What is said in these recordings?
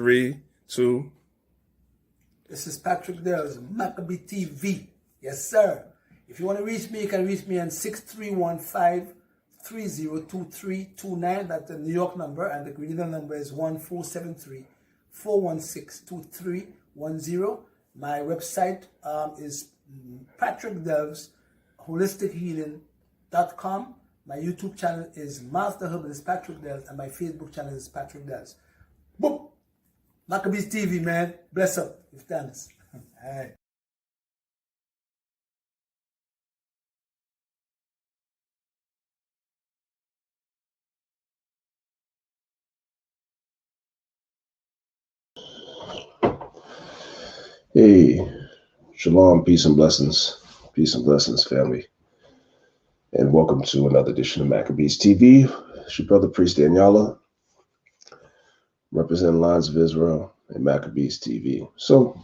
3, 2. This is Patrick Dell's Maccabeestv. Yes, sir. If you want to reach me, you can reach me on 6315-302329. That's the New York number, and the regional number is 1473-416-2310. My website is Patrick Delves Holistic Healing.com. My YouTube channel is Master Herbalist Patrick Delves, and my Facebook channel is Patrick Delves. Boom! Maccabeestv, man. Bless up. With thanks. All right. Hey, shalom, peace and blessings, family, and welcome to another edition of Maccabeestv. It's your brother, Priest Danyaahla, representing Lines of Israel and Maccabeestv. So,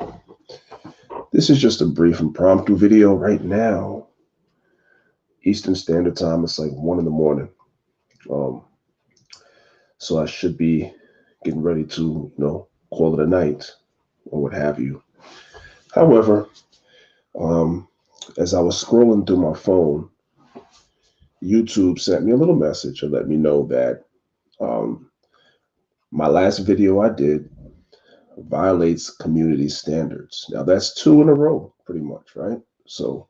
this is just a brief impromptu video right now. Eastern Standard Time, it's like 1 in the morning. So I should be getting ready to, call it a night or what have you. However, as I was scrolling through my phone, YouTube sent me a little message and let me know that my last video I did violates community standards. Now that's 2 in a row, pretty much, right? So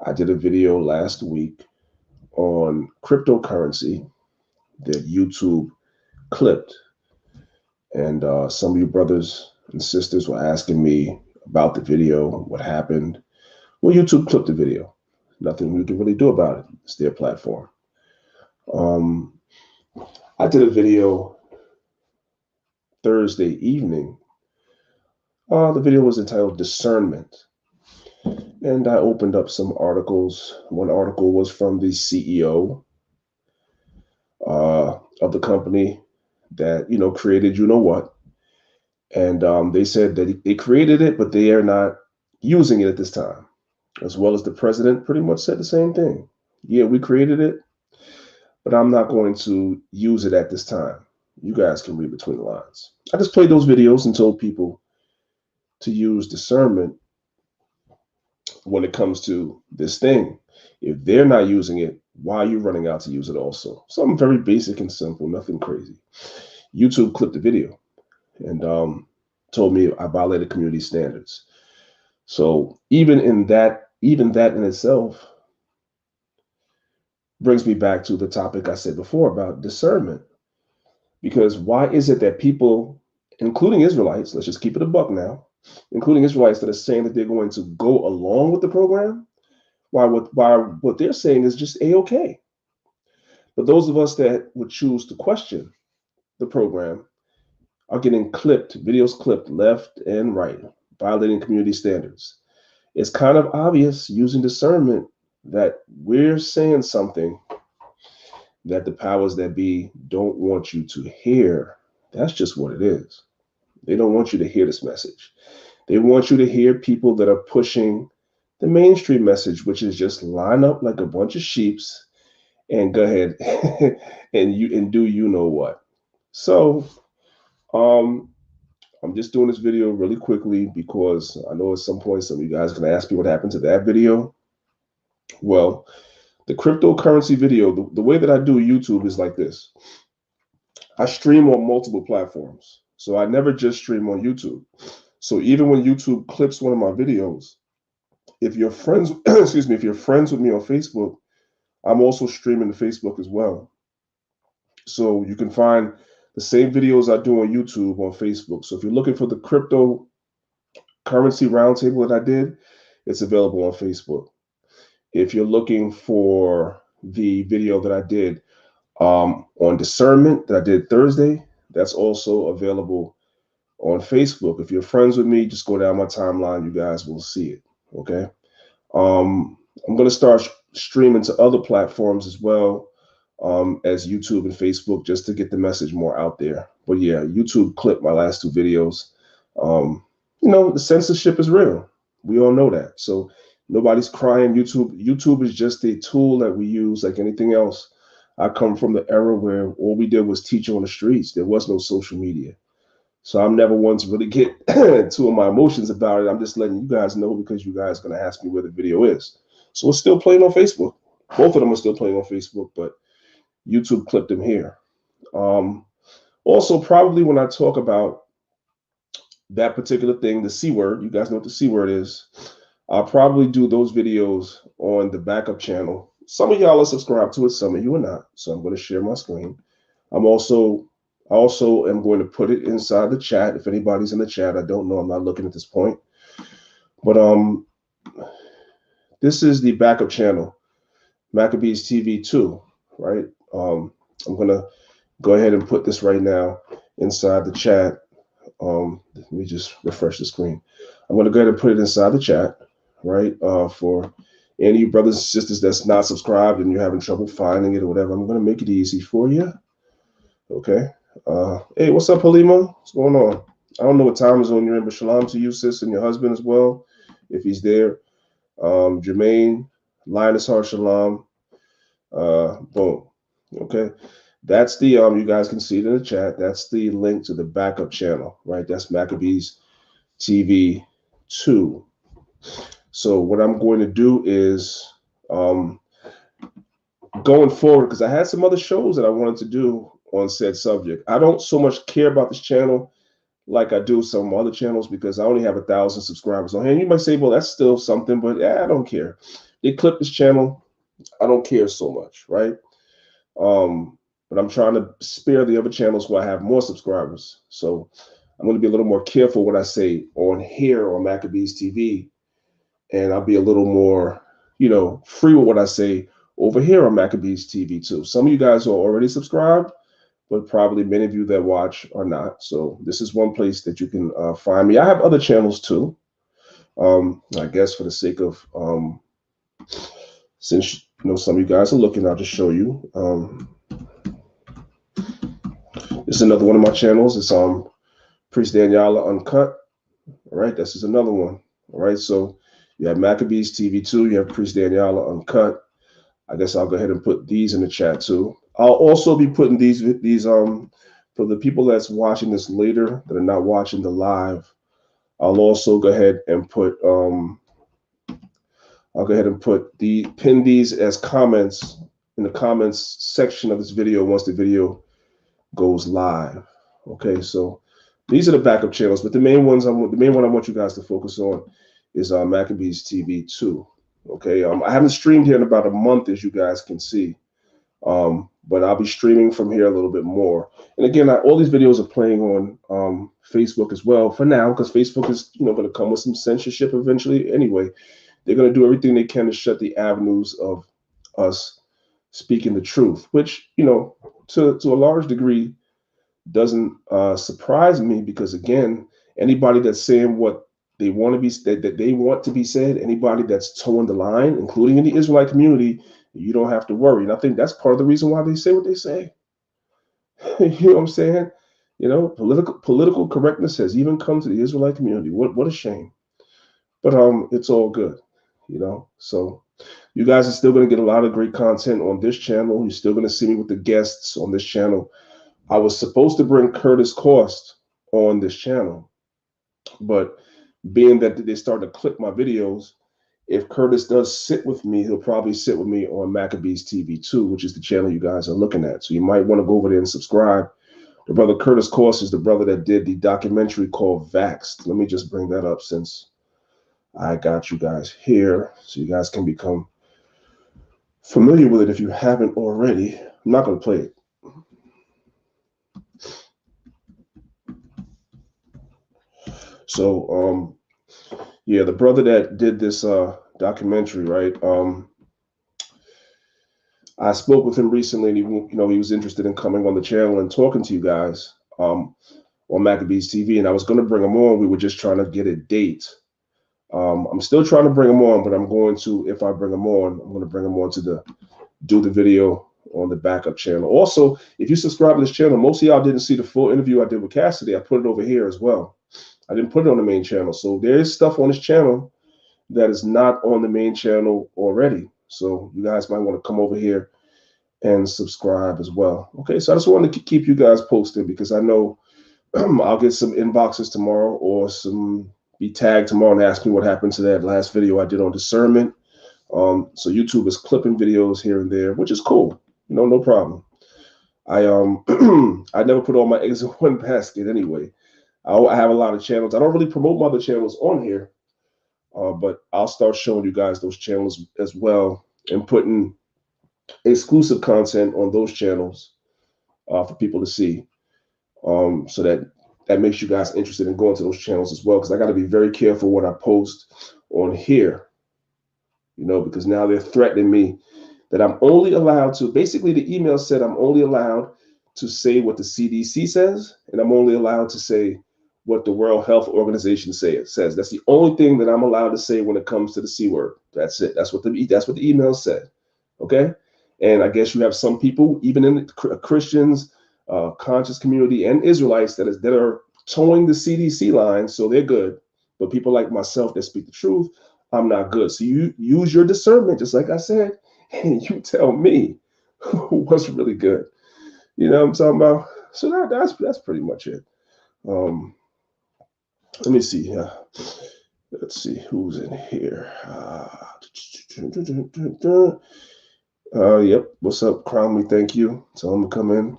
I did a video last week on cryptocurrency that YouTube clipped. And some of you brothers and sisters were asking me about the video, what happened. Well, YouTube clipped the video. Nothing we can really do about it. It's their platform. I did a video Thursday evening. The video was entitled Discernment. And I opened up some articles. One article was from the CEO of the company that, created you-know-what. And they said that they created it, but they are not using it at this time. As well as the president pretty much said the same thing. Yeah, we created it, but I'm not going to use it at this time. You guys can read between the lines. I just played those videos and told people to use discernment when it comes to this thing. If they're not using it, why are you running out to use it also? Something very basic and simple, nothing crazy. YouTube clipped the video and told me I violated community standards. So even that in itself brings me back to the topic I said before about discernment. Because why is it that people, including Israelites, let's just keep it a buck now, including Israelites that are saying that they're going to go along with the program, why what they're saying is just A-okay. But those of us that would choose to question the program are getting videos clipped left and right, violating community standards. It's kind of obvious using discernment that we're saying something that the powers that be don't want you to hear. That's just what it is. They don't want you to hear this message. They want you to hear people that are pushing the mainstream message, which is just line up like a bunch of sheeps and go ahead and do you know what. So I'm just doing this video really quickly because I know at some point some of you guys are going to ask me what happened to that video. Well, the cryptocurrency video, the way that I do YouTube is like this. I stream on multiple platforms. So I never just stream on YouTube. So even when YouTube clips one of my videos, if you're friends, if you're friends with me on Facebook, I'm also streaming to Facebook as well. So you can find the same videos I do on YouTube on Facebook. So if you're looking for the cryptocurrency roundtable that I did, it's available on Facebook. If you're looking for the video that I did on discernment that I did Thursday, that's also available on Facebook. If you're friends with me, just go down my timeline. You guys will see it. Okay. I'm going to start streaming to other platforms as well as YouTube and Facebook, just to get the message more out there. But yeah, YouTube clipped my last 2 videos. The censorship is real. We all know that. So nobody's crying. YouTube is just a tool that we use like anything else. I come from the era where all we did was teach on the streets. There was no social media. So I'm never one to really get too in my emotions about it. I'm just letting you guys know because you guys are going to ask me where the video is. So it's still playing on Facebook. Both of them are still playing on Facebook, but YouTube clipped them here. Also, probably when I talk about that particular thing, the C word, you guys know what the C word is, I'll probably do those videos on the backup channel. Some of y'all are subscribed to it, some of you are not. So I'm going to share my screen. I also am going to put it inside the chat. If anybody's in the chat, I don't know. I'm not looking at this point. But this is the backup channel, Maccabeestv 2, right? I'm going to go ahead and put this right now inside the chat. Let me just refresh the screen. I'm going to go ahead and put it inside the chat, right? For any of you brothers and sisters that's not subscribed and you're having trouble finding it or whatever, I'm going to make it easy for you. Okay. Hey, what's up, Halima? What's going on? I don't know what time zone you're in, but shalom to you, sis, and your husband as well, if he's there. Jermaine, Linus Har Shalom. Boom. Okay. That's the you guys can see it in the chat. That's the link to the backup channel, right? That's Maccabeestv 2. So what I'm going to do is going forward, because I had some other shows that I wanted to do on said subject. I don't so much care about this channel like I do some other channels because I only have 1,000 subscribers on here. And you might say, well, that's still something, but I don't care. They clip this channel. I don't care so much, right? But I'm trying to spare the other channels where I have more subscribers. So I'm going to be a little more careful what I say on here on Maccabeestv, and I'll be a little more, free with what I say over here on Maccabeestv too. Some of you guys are already subscribed, but probably many of you that watch are not. So this is one place that you can find me. I have other channels too. I guess for the sake of, since some of you guys are looking, I'll just show you. This is another one of my channels. It's Priest Danyaahla Uncut. All right, this is another one. All right, so you have Maccabeestv 2, you have Priest Danyaahla Uncut. I guess I'll go ahead and put these in the chat too. I'll also be putting these for the people that's watching this later that are not watching the live. I'll also go ahead and put pin these as comments in the comments section of this video once the video goes live. Okay, so these are the backup channels, but the main one I want you guys to focus on is Maccabeestv 2. Okay, I haven't streamed here in about a month, as you guys can see, but I'll be streaming from here a little bit more. And again, all these videos are playing on Facebook as well for now, because Facebook is going to come with some censorship eventually. Anyway, they're going to do everything they can to shut the avenues of us speaking the truth, which to a large degree doesn't surprise me, because again, anybody that's saying what they want to be that they want to be said, anybody that's towing the line, including in the Israelite community, you don't have to worry. And I think that's part of the reason why they say what they say. You know what I'm saying? Political correctness has even come to the Israelite community. What a shame. But it's all good. So you guys are still going to get a lot of great content on this channel. You're still going to see me with the guests on this channel. I was supposed to bring Curtis Cost on this channel, but being that they started to clip my videos, if Curtis does sit with me, he'll probably sit with me on Maccabeestv 2, which is the channel you guys are looking at. So you might want to go over there and subscribe. The brother Curtis Cost is the brother that did the documentary called Vaxxed. Let me just bring that up since I got you guys here, so you guys can become familiar with it if you haven't already. I'm not going to play it. So, yeah, the brother that did this documentary, right? I spoke with him recently, and he was interested in coming on the channel and talking to you guys on Maccabeestv, and I was going to bring him on. We were just trying to get a date. I'm still trying to bring him on, but if I bring him on, I'm going to bring him on to do the video on the backup channel. Also, if you subscribe to this channel, most of y'all didn't see the full interview I did with Cassidy. I put it over here as well. I didn't put it on the main channel. So there is stuff on this channel that is not on the main channel already. So you guys might want to come over here and subscribe as well. Okay, so I just wanted to keep you guys posted, because I know I'll get some inboxes tomorrow or be tagged tomorrow and ask me what happened to that last video I did on discernment. So YouTube is clipping videos here and there, which is cool. No problem. I I never put all my eggs in one basket anyway. I have a lot of channels. I don't really promote my other channels on here, but I'll start showing you guys those channels as well and putting exclusive content on those channels for people to see. So that makes you guys interested in going to those channels as well, because I got to be very careful what I post on here, because now they're threatening me that I'm only allowed to, basically the email said I'm only allowed to say what the CDC says, and I'm only allowed to say what the World Health Organization says. That's the only thing that I'm allowed to say when it comes to the C word. That's it. That's what the email said. Okay. And I guess you have some people, even in the Christians, conscious community, and Israelites that are towing the CDC line, so they're good. But people like myself that speak the truth, I'm not good. So you use your discernment, just like I said, and you tell me what's really good. You know what I'm talking about? So that's pretty much it. Let me see. Let's see who's in here. Yep. What's up, Crown? Me, thank you. Tell him to come in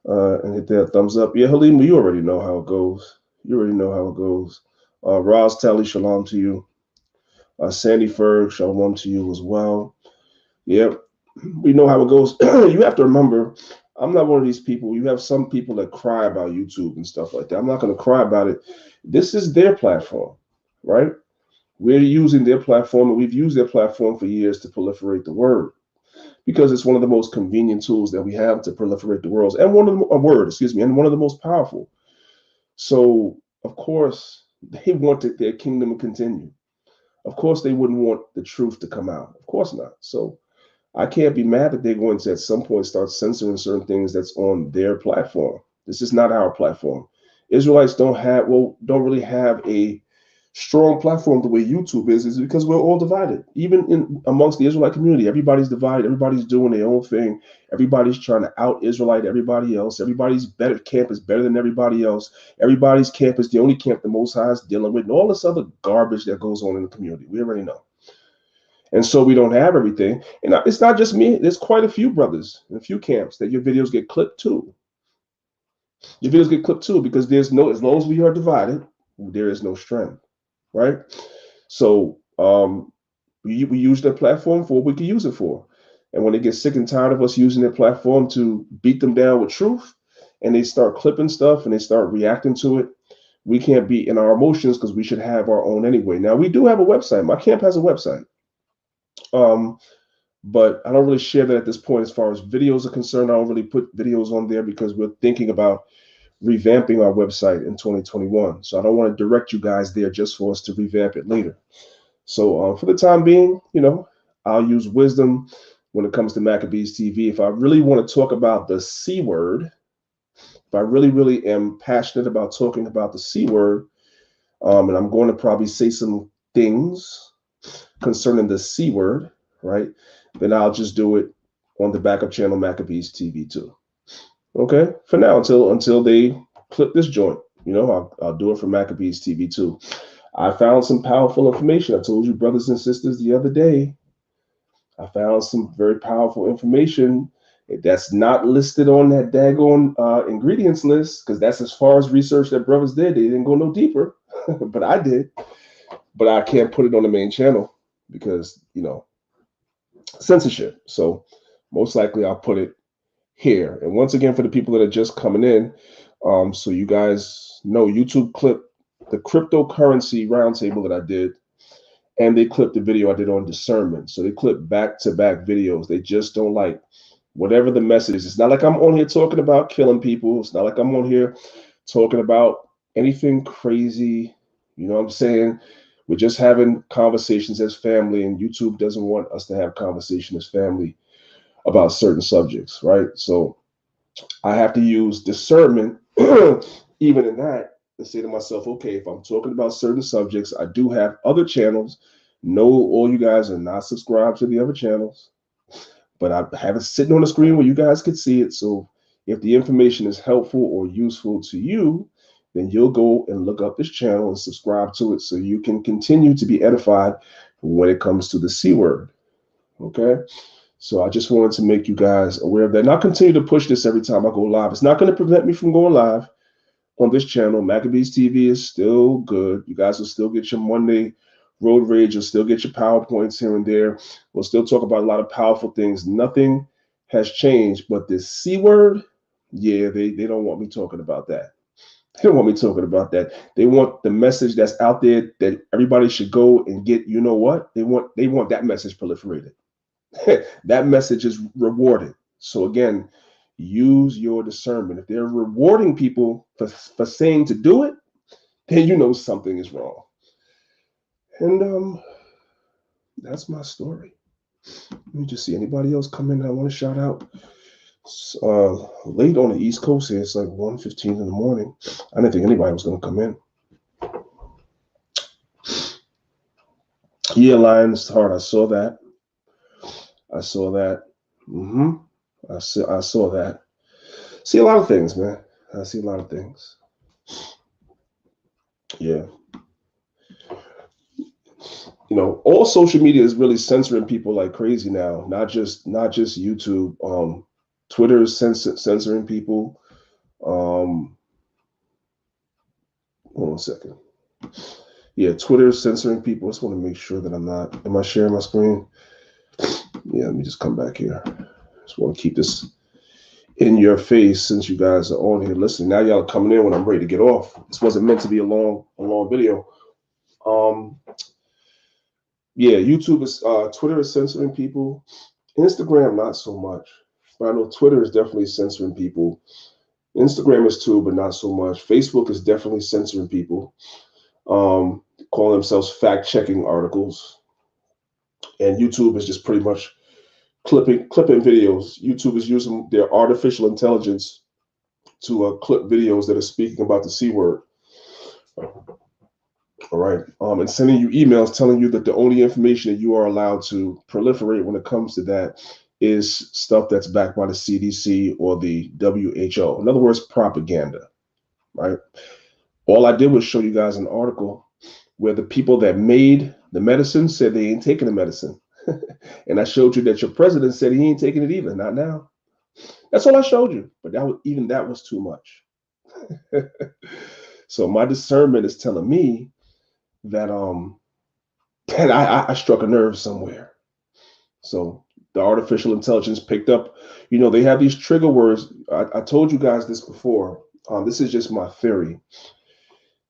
and hit that thumbs up. Yeah, Halima, you already know how it goes. Roz Tally, shalom to you. Sandy Ferg, shalom to you as well. Yep. We know how it goes. You have to remember, I'm not one of these people. You have some people that cry about YouTube and stuff like that. I'm not going to cry about it. This is their platform, right? We're using their platform, and we've used their platform for years to proliferate the word, because it's one of the most convenient tools that we have to proliferate the world, and one of the most powerful. So, of course, they wanted their kingdom to continue. Of course, they wouldn't want the truth to come out. Of course not. So I can't be mad that they're going to at some point start censoring certain things that's on their platform. This is not our platform. Israelites don't really have a strong platform the way YouTube is because we're all divided. Even amongst the Israelite community, everybody's divided. Everybody's doing their own thing. Everybody's trying to out-Israelite everybody else. Everybody's camp is better than everybody else. Everybody's camp is the only camp the Most High is dealing with, and all this other garbage that goes on in the community. We already know. And so we don't have everything. And it's not just me. There's quite a few brothers and a few camps that your videos get clipped too. Your videos get clipped too, because as long as we are divided, there is no strength, right? So we use their platform for what we can use it for. And when they get sick and tired of us using their platform to beat them down with truth, and they start clipping stuff and they start reacting to it, we can't be in our emotions, because we should have our own anyway. Now, we do have a website. My camp has a website. But I don't really share that at this point. As far as videos are concerned, I don't really put videos on there because we're thinking about revamping our website in 2021. So I don't want to direct you guys there just for us to revamp it later. So for the time being, I'll use wisdom when it comes to Maccabeestv. If I really want to talk about the C word, if I really, really am passionate about talking about the C word, and I'm going to probably say some things concerning the C word, right? Then I'll just do it on the backup channel Maccabeestv too. Okay, for now, until they clip this joint, I'll do it for Maccabeestv too. I found some powerful information. I told you, brothers and sisters, the other day, I found some very powerful information that's not listed on that daggone ingredients list, because that's as far as research that brothers did. They didn't go no deeper, but I did. But I can't put it on the main channel because, censorship. So most likely I'll put it here. And once again, for the people that are just coming in, so you guys know, YouTube clipped the cryptocurrency roundtable that I did, and they clipped the video I did on discernment. So they clip back-to-back videos. They just don't like whatever the message is. It's not like I'm on here talking about killing people. It's not like I'm on here talking about anything crazy. You know what I'm saying? We're just having conversations as family, and YouTube doesn't want us to have conversation as family about certain subjects, right? So I have to use discernment even in that, and say to myself, okay, if I'm talking about certain subjects, I do have other channels. No, all you guys are not subscribed to the other channels, but I have it sitting on the screen where you guys can see it. So if the information is helpful or useful to you, then you'll go and look up this channel and subscribe to it so you can continue to be edified when it comes to the C word. Okay? So I just wanted to make you guys aware of that. And I'll continue to push this every time I go live. It's not going to prevent me from going live on this channel. Maccabeestv is still good. You guys will still get your Monday road rage. You'll still get your PowerPoints here and there. We'll still talk about a lot of powerful things. Nothing has changed, but this C word, yeah, they don't want me talking about that. They don't want me talking about that. They want the message that's out there that everybody should go and get. You know what? They want that message proliferated. That message is rewarded. So again, use your discernment. If they're rewarding people for saying to do it, then you know something is wrong. And that's my story. Let me just see anybody else come in that I want to shout out. Late on the East Coast here, it's like 1:15 in the morning. I didn't think anybody was going to come in. Yeah, Lion's Heart, I saw that. I saw that. I saw that. See a lot of things, man. I see a lot of things. Yeah. You know, all social media is really censoring people like crazy now. Not just YouTube. Twitter is censoring people. Hold on a second. Yeah, Twitter is censoring people. I just want to make sure that I'm not. Am I sharing my screen? Yeah, let me just come back here. Just want to keep this in your face since you guys are on here listening. Now y'all are coming in when I'm ready to get off. This wasn't meant to be a long video. Yeah, YouTube is Twitter is censoring people. Instagram not so much. But I know Twitter is definitely censoring people. Instagram is too, but not so much. Facebook is definitely censoring people. Calling themselves fact-checking articles. And YouTube is just pretty much clipping videos. YouTube is using their artificial intelligence to clip videos that are speaking about the C word. All right. And sending you emails telling you that the only information that you are allowed to proliferate when it comes to that is stuff that's backed by the CDC or the WHO. In other words, propaganda. Right. All I did was show you guys an article where the people that made the medicine said they ain't taking the medicine. And I showed you that your president said he ain't taking it either. Not now. That's all I showed you. But that was too much. So my discernment is telling me that I struck a nerve somewhere. So the artificial intelligence picked up, you know, they have these trigger words. I told you guys this before. This is just my theory.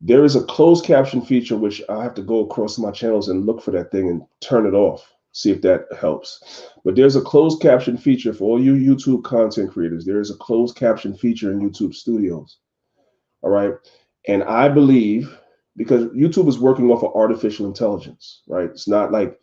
There is a closed caption feature, which I have to go across my channels and look for that thing and turn it off, see if that helps. But there's a closed caption feature for all you YouTube content creators. There is a closed caption feature in YouTube Studios. All right. And I believe, because YouTube is working off of artificial intelligence, right? It's not like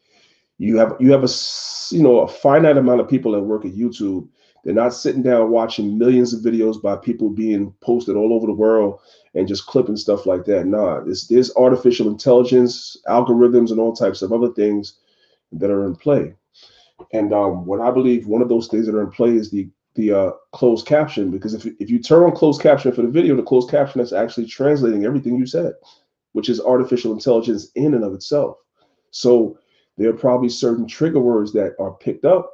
you have a finite amount of people that work at YouTube. They're not sitting down watching millions of videos by people being posted all over the world and just clipping stuff like that. Nah, there's artificial intelligence, algorithms, and all types of other things that are in play. And what I believe one of those things that are in play is the closed caption, because if you turn on closed caption for the video, the closed caption is actually translating everything you said, which is artificial intelligence in and of itself. So there are probably certain trigger words that are picked up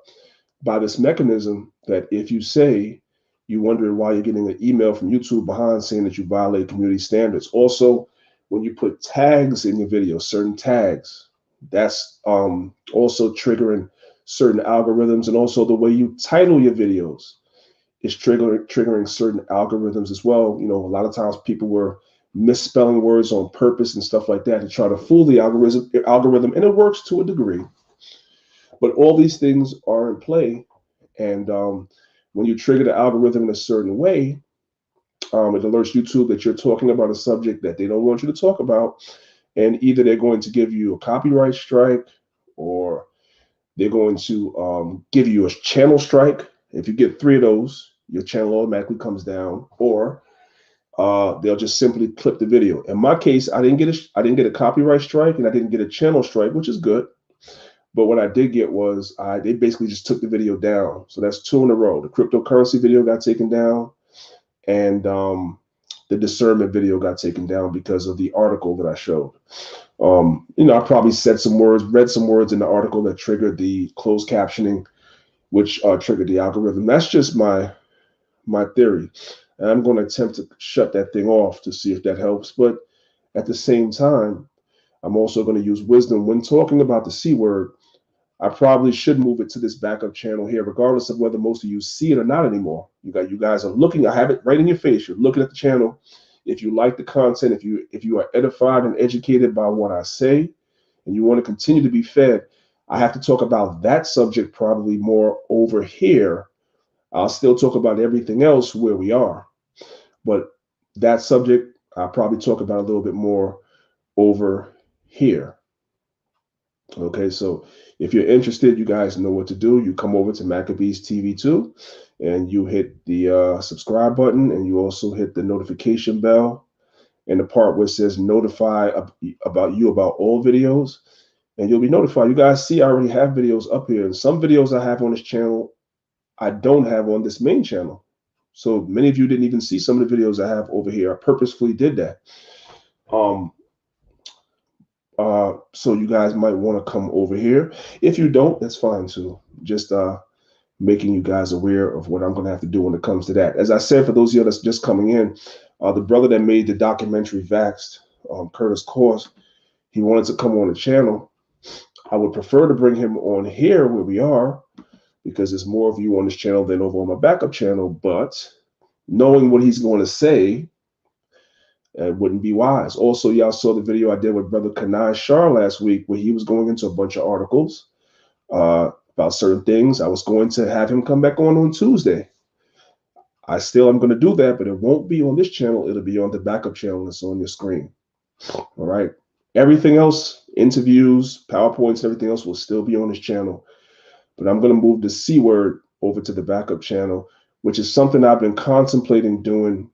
by this mechanism that if you say, you wonder why you're getting an email from YouTube behind saying that you violate community standards. Also, when you put tags in your video, certain tags, that's also triggering certain algorithms. And also the way you title your videos is triggering certain algorithms as well. You know, a lot of times people were misspelling words on purpose and stuff like that to try to fool the algorithm, and it works to a degree. But all these things are in play, and when you trigger the algorithm in a certain way, it alerts YouTube that you're talking about a subject that they don't want you to talk about, and either they're going to give you a copyright strike, or they're going to give you a channel strike. If you get 3 of those, your channel automatically comes down, or they'll just simply clip the video. In my case, I didn't get a copyright strike, and I didn't get a channel strike, which is good. But what I did get was they basically just took the video down. So that's 2 in a row. The cryptocurrency video got taken down, and the discernment video got taken down because of the article that I showed. I probably said some words, read some words in the article that triggered the closed captioning, which triggered the algorithm. That's just my theory. And I'm going to attempt to shut that thing off to see if that helps. But at the same time, I'm also going to use wisdom when talking about the C word. I probably should move it to this backup channel here, regardless of whether most of you see it or not anymore. You guys are looking. I have it right in your face. You're looking at the channel. If you like the content, if you are edified and educated by what I say, and you want to continue to be fed, I have to talk about that subject probably more over here. I'll still talk about everything else where we are, but that subject I'll probably talk about a little bit more over here. Okay, so if you're interested, you guys know what to do. You come over to Maccabeestv 2 and you hit the subscribe button, and you also hit the notification bell and the part where it says notify about all videos, and you'll be notified. You guys see I already have videos up here, and some videos I have on this channel I don't have on this main channel. So many of you didn't even see some of the videos I have over here. I purposefully did that. So you guys might want to come over here. If you don't, that's fine too. Just making you guys aware of what I'm going to have to do when it comes to that. As I said, for those of you that's just coming in, the brother that made the documentary Vaxxed, Curtis Course, he wanted to come on the channel. I would prefer to bring him on here where we are, because there's more of you on this channel than over on my backup channel. But knowing what he's going to say, it wouldn't be wise. Also, y'all saw the video I did with Brother Kanai Shar last week, where he was going into a bunch of articles about certain things. I was going to have him come back on Tuesday. I'm going to do that, but it won't be on this channel. It'll be on the backup channel that's on your screen. All right. Everything else, interviews, PowerPoints, everything else will still be on this channel. But I'm going to move the C word over to the backup channel, which is something I've been contemplating doing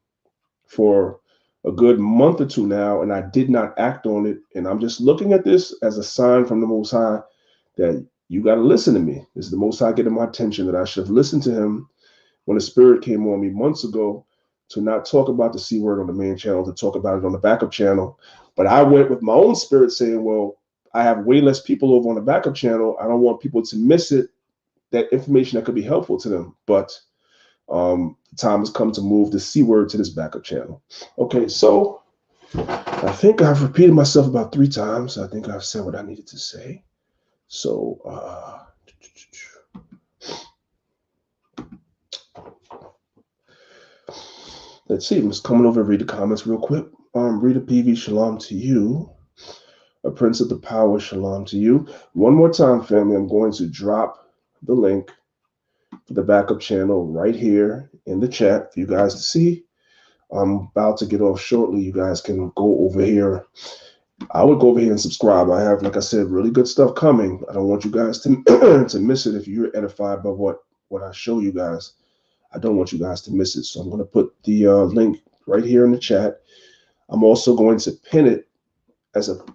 for a good month or two now, and I did not act on it. And I'm just looking at this as a sign from the Most High that you got to listen to me. This is the Most High getting my attention, that I should have listened to him when the Spirit came on me months ago to not talk about the C word on the main channel, to talk about it on the backup channel. But I went with my own spirit saying, well, I have way less people over on the backup channel. I don't want people to miss it, that information that could be helpful to them. But the time has come to move the C word to this backup channel. Okay, so I think I've repeated myself about 3 times. I think I've said what I needed to say. So let's see. I'm just coming over and read the comments real quick. Rita PV, shalom to you. A Prince of the Power, shalom to you. One more time, family, I'm going to drop the link for the backup channel right here in the chat for you guys to see. I'm about to get off shortly. You guys can go over here. I would go over here and subscribe. I have, like I said, really good stuff coming. I don't want you guys to to miss it. If you're edified by what I show you guys, I don't want you guys to miss it. So I'm going to put the link right here in the chat. I'm also going to pin it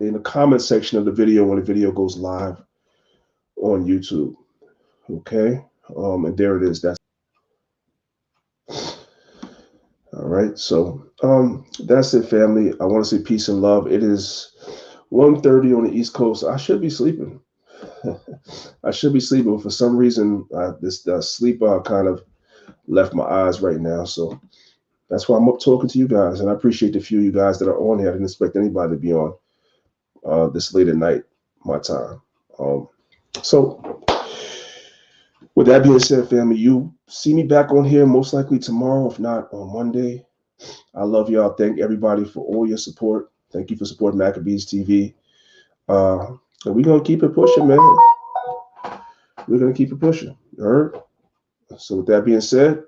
in the comment section of the video when the video goes live on YouTube. Okay, and there it is. That's all right. So that's it, family. I want to say peace and love. It is 1:30 on the East Coast. I should be sleeping. I should be sleeping. For some reason, this sleep kind of left my eyes right now. So that's why I'm up talking to you guys, and I appreciate the few of you guys that are on here. I didn't expect anybody to be on this late at night, my time. So with that being said, family, you see me back on here most likely tomorrow, if not on Monday. I love y'all. Thank everybody for all your support. Thank you for supporting Maccabeestv. And we're going to keep it pushing, man. We're going to keep it pushing. You heard? So with that being said,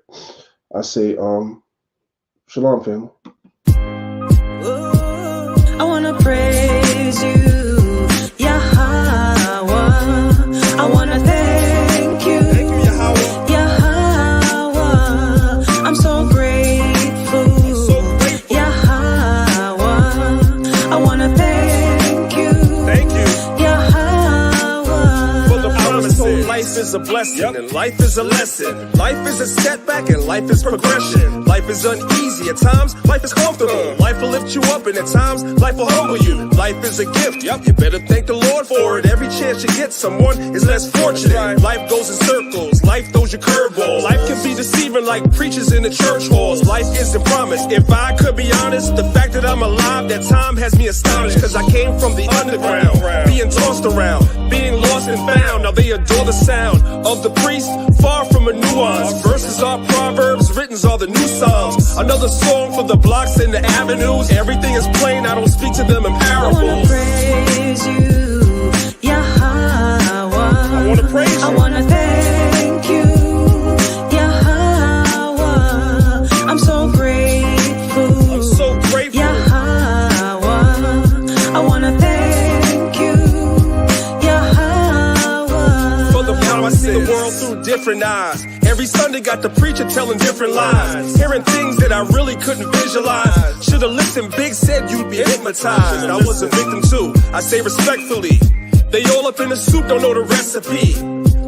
I say, shalom, family. I want to praise you, Yahweh. I want to thank you, Yahweh. I'm so grateful, Yahweh. I want to thank you, Yahweh. For the promises. Life is is a blessing, and life is a lesson. Life is a setback, and life is progression. Life is uneasy at times, life is comfortable. Life will lift you up, and at times, life will humble you. Life is a gift, you better thank the Lord for it. Every chance you get, someone is less fortunate. Life goes in circles, life throws you curveballs. Life can be deceiving like preachers in the church halls. Life isn't promised. If I could be honest, the fact that I'm alive, that time has me astonished. Cause I came from the underground, being tossed around, being lost and found. Now they adore the sound of the priest, far from a nuance. Verses are proverbs, written's are the new songs. Another song for the blocks and the avenues. Everything is plain, I don't speak to them in parables. I wanna praise you, Yahweh. I wanna praise you. I wanna thank you, Yahweh. I'm so grateful. I'm so grateful. Yahweh. I wanna thank you, Yahweh. For the power I see the world through different eyes. Every Sunday got the preacher telling different lies, hearing things that I really couldn't visualize. Should've listened, Big said you'd be hypnotized. I was a victim too, I say respectfully. They all up in the soup, don't know the recipe.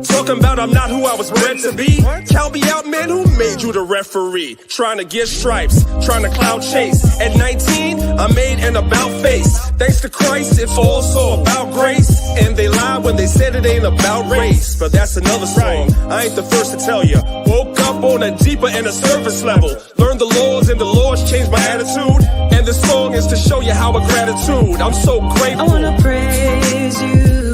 Talking about I'm not who I was bred to be. Count me out, man, who made you the referee? Trying to get stripes, trying to cloud chase. At 19, I made an about face. Thanks to Christ, it's also about grace. And they lied when they said it ain't about race. But that's another song, I ain't the first to tell you. Woke up on a deeper and a surface level. Learned the laws and the laws changed my attitude. And the song is to show you how a gratitude. I'm so grateful. I wanna praise you,